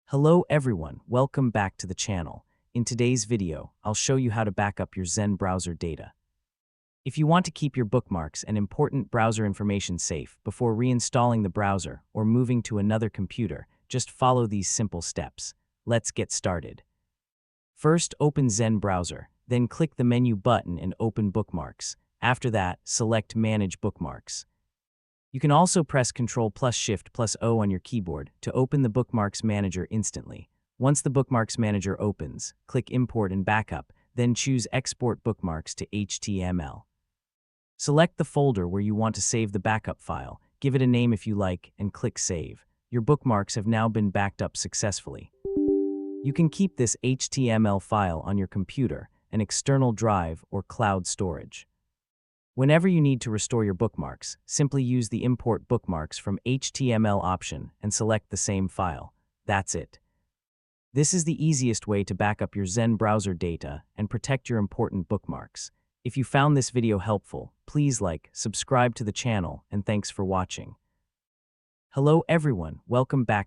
Hello everyone, welcome back to the channel. In today's video, I'll show you how to back up your Zen browser data. If you want to keep your bookmarks and important browser information safe before reinstalling the browser or moving to another computer, just follow these simple steps. Let's get started. First, open Zen Browser, then click the menu button and open Bookmarks. After that, select Manage Bookmarks. You can also press Ctrl+Shift+O on your keyboard to open the Bookmarks Manager instantly. Once the Bookmarks Manager opens, click Import and Backup, then choose Export Bookmarks to HTML. Select the folder where you want to save the backup file, give it a name if you like, and click Save. Your bookmarks have now been backed up successfully. You can keep this HTML file on your computer, an external drive, or cloud storage. Whenever you need to restore your bookmarks, simply use the Import Bookmarks from HTML option and select the same file. That's it. This is the easiest way to back up your Zen browser data and protect your important bookmarks. If you found this video helpful, please like, subscribe to the channel, and thanks for watching. Hello everyone, welcome back